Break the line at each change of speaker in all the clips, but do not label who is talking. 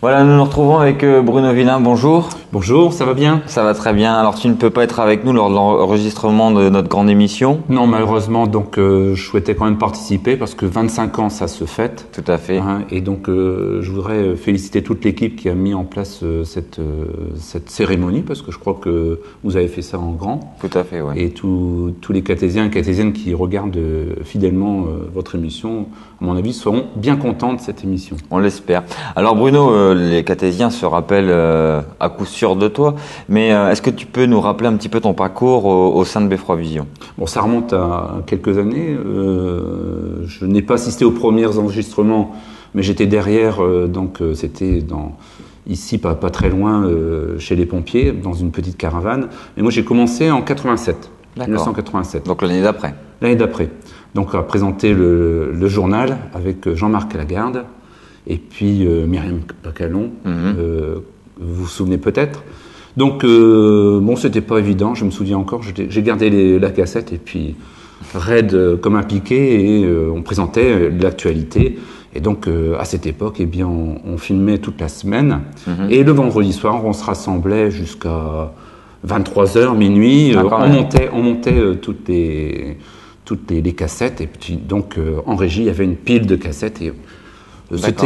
Voilà, nous nous retrouvons avec Bruno Villain. Bonjour.
Bonjour, ça va bien?
Ça va très bien. Alors, tu ne peux pas être avec nous lors de l'enregistrement de notre grande émission?
Non, malheureusement, donc je souhaitais quand même participer parce que 25 ans, ça se fête.
Tout à fait.
Hein, et donc, je voudrais féliciter toute l'équipe qui a mis en place cette cérémonie parce que je crois que vous avez fait ça en grand.
Tout à fait, oui.
Et tous les Cartésiens et Cartésiennes qui regardent fidèlement votre émission, à mon avis, seront bien contents de cette émission.
On l'espère. Alors, Bruno, les Cartésiens se rappellent à coup sûr de toi, mais est-ce que tu peux nous rappeler un petit peu ton parcours au sein de Beffroi Vision?
Bon, ça remonte à quelques années. Je n'ai pas assisté aux premiers enregistrements, mais j'étais derrière, donc c'était ici, pas très loin, chez les pompiers, dans une petite caravane. Et moi, j'ai commencé en 87, 1987.
Donc l'année d'après.
L'année d'après. Donc, à présenter le journal avec Jean-Marc Lagarde et puis Myriam Pacalon. Vous vous souvenez peut-être. Donc, bon, c'était pas évident, je me souviens encore, j'ai gardé la cassette et puis raide comme un piqué et on présentait l'actualité. Et donc, à cette époque, eh bien, on filmait toute la semaine. Et le vendredi soir, on se rassemblait jusqu'à 23h, minuit. On montait toutes les cassettes. Et puis, donc, en régie, il y avait une pile de cassettes et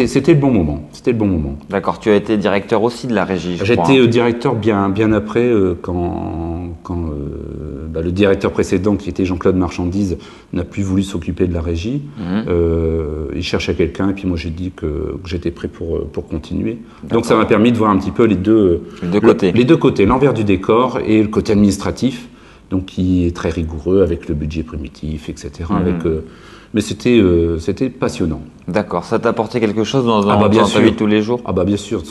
c'était le bon moment. C'était le bon moment.
D'accord. Tu as été directeur aussi de la régie, je crois.
J'étais directeur bien après quand le directeur précédent, qui était Jean-Claude Marchandise, n'a plus voulu s'occuper de la régie. Il cherchait quelqu'un et puis moi j'ai dit que j'étais prêt pour continuer. Donc ça m'a permis de voir un petit peu les deux côtés, l'envers du décor et le côté administratif, donc qui est très rigoureux avec le budget primitif, etc. Mais c'était passionnant.
D'accord. Ça t'a apporté quelque chose dans ta vie de tous les jours?
Ah bah bien sûr.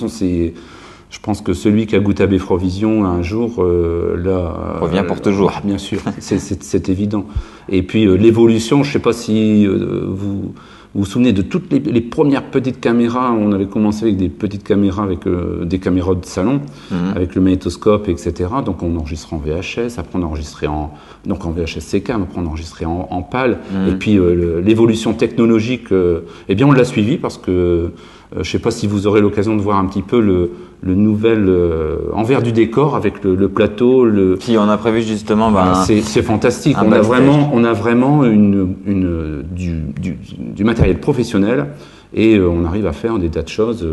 Je pense que celui qui a goûté à Beffroi Vision un jour,
revient pour toujours.
Bien sûr, c'est évident. Et puis l'évolution, je ne sais pas si vous vous souvenez de toutes les premières petites caméras. On avait commencé avec des petites caméras, avec des caméras de salon, avec le magnétoscope, etc. Donc on enregistrait en VHS, après on enregistrait en VHS CK, après on enregistrait en PAL. Et puis l'évolution technologique, eh bien on l'a suivi parce que je ne sais pas si vous aurez l'occasion de voir un petit peu le nouvel envers du décor avec le plateau.
Si on a prévu justement,
c'est fantastique. On a vraiment du matériel professionnel et on arrive à faire des tas de choses.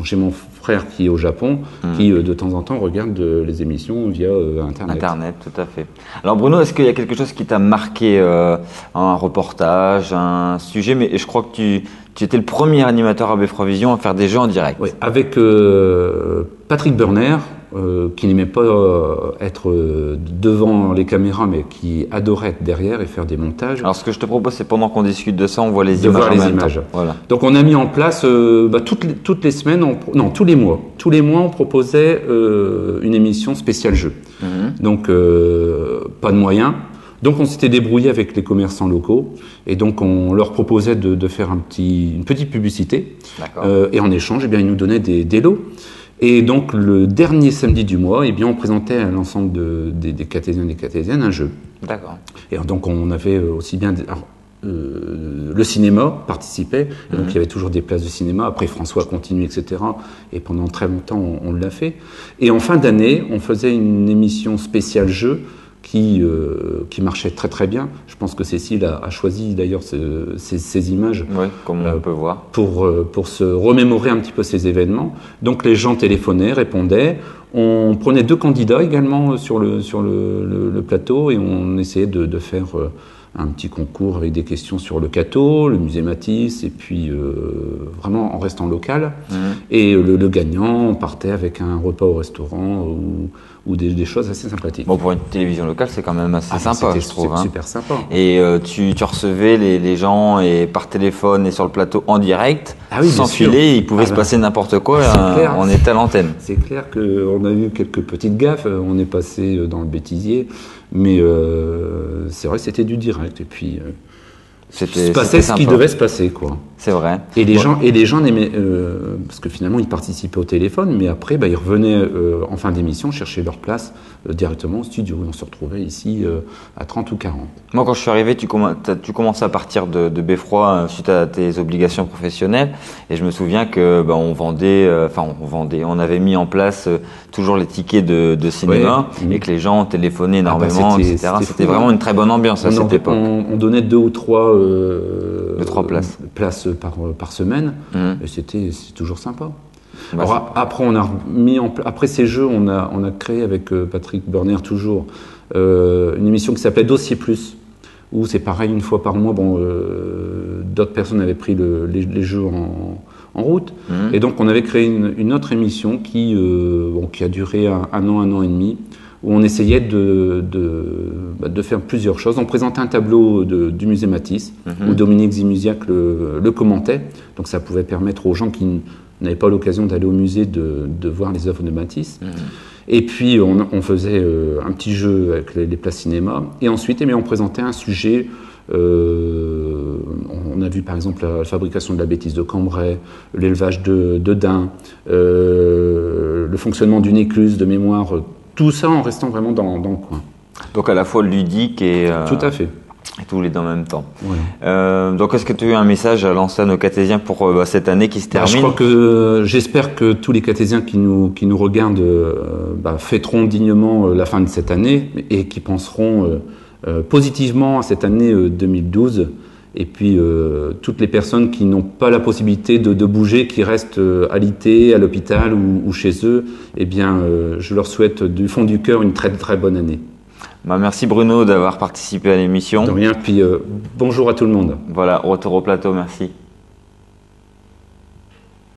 J'ai mon frère qui est au Japon, qui de temps en temps regarde les émissions via Internet.
Internet, tout à fait. Alors Bruno, est-ce qu'il y a quelque chose qui t'a marqué, un reportage, un sujet? Mais je crois que tu étais le premier animateur à Beffroi Vision à faire des jeux en direct.
Oui, avec Patrick Berner, qui n'aimait pas être devant les caméras, mais qui adorait être derrière et faire des montages.
Alors ce que je te propose, c'est pendant qu'on discute de ça, on voit les
images. Voilà. Donc on a mis en place toutes les semaines, tous les mois. Tous les mois, on proposait une émission spéciale jeu. Donc pas de moyens. Donc on s'était débrouillé avec les commerçants locaux et donc on leur proposait de faire une petite publicité. Et en échange, eh bien, ils nous donnaient des lots. Et donc le dernier samedi du mois, eh bien, on présentait à l'ensemble des Cartésiens et des Cartésiennes un jeu.
D'accord.
Et donc on avait aussi bien le cinéma participait, et donc il y avait toujours des places de cinéma. Après François continue, etc. Et pendant très longtemps on l'a fait. Et en fin d'année, on faisait une émission spéciale jeu qui marchait très très bien. Je pense que Cécile a choisi d'ailleurs ces images,
comme on peut voir,
pour se remémorer un petit peu ces événements. Donc les gens téléphonaient, répondaient. On prenait 2 candidats également sur le plateau et on essayait de faire un petit concours avec des questions sur le Cateau, le musée Matisse, et puis vraiment en restant local. Et le gagnant partait avec un repas au restaurant ou des choses assez sympathiques.
Bon, pour une télévision locale, c'est quand même assez sympa, je trouve.
C'est super sympa.
Et tu recevais les gens et par téléphone et sur le plateau en direct, sans filer, il pouvait se passer n'importe quoi, on était à l'antenne.
C'est clair qu'on a eu quelques petites gaffes, on est passé dans le bêtisier, mais c'est vrai que c'était du direct. Et puis, il se passait ce qui devait se passer, quoi.
C'est vrai.
Et les gens aimaient, parce que finalement ils participaient au téléphone, mais après ils revenaient en fin d'émission chercher leur place directement au studio. Et on se retrouvait ici à 30 ou 40.
Moi, quand je suis arrivé, tu commençais à partir de Beffroi suite à tes obligations professionnelles. Et je me souviens que on avait mis en place toujours les tickets de cinéma et que les gens téléphonaient énormément, etc. C'était vraiment une très bonne ambiance à cette époque.
On donnait 2 ou 3
places
par semaine, et c'est toujours sympa.
Bah,
alors, après, après ces jeux, on a créé avec Patrick Berner toujours une émission qui s'appelait Dossier Plus, où c'est pareil, une fois par mois, d'autres personnes avaient pris les jeux en route, et donc on avait créé une autre émission qui a duré un an et demi, où on essayait de faire plusieurs choses. On présentait un tableau du musée Matisse, où Dominique Zimusiak le commentait, donc ça pouvait permettre aux gens qui n'avaient pas l'occasion d'aller au musée de voir les œuvres de Matisse. Et puis on faisait un petit jeu avec les places cinéma, et ensuite on présentait un sujet. On a vu par exemple la fabrication de la bêtise de Cambrai, l'élevage de daims, le fonctionnement d'une écluse de mémoire, tout ça en restant vraiment dans le coin.
Donc à la fois ludique et...
Tout à fait.
Et tous les deux en même temps.
Ouais.
Donc est-ce que tu as eu un message à lancer à nos catésiens pour cette année qui se termine?
J'espère que tous les catésiens qui nous regardent fêteront dignement la fin de cette année et qui penseront positivement à cette année 2012. Et puis toutes les personnes qui n'ont pas la possibilité de bouger, qui restent alités à l'hôpital ou chez eux, je leur souhaite du fond du cœur une très très bonne année.
Merci Bruno d'avoir participé à l'émission.
De rien, puis bonjour à tout le monde.
Voilà, retour au plateau, merci.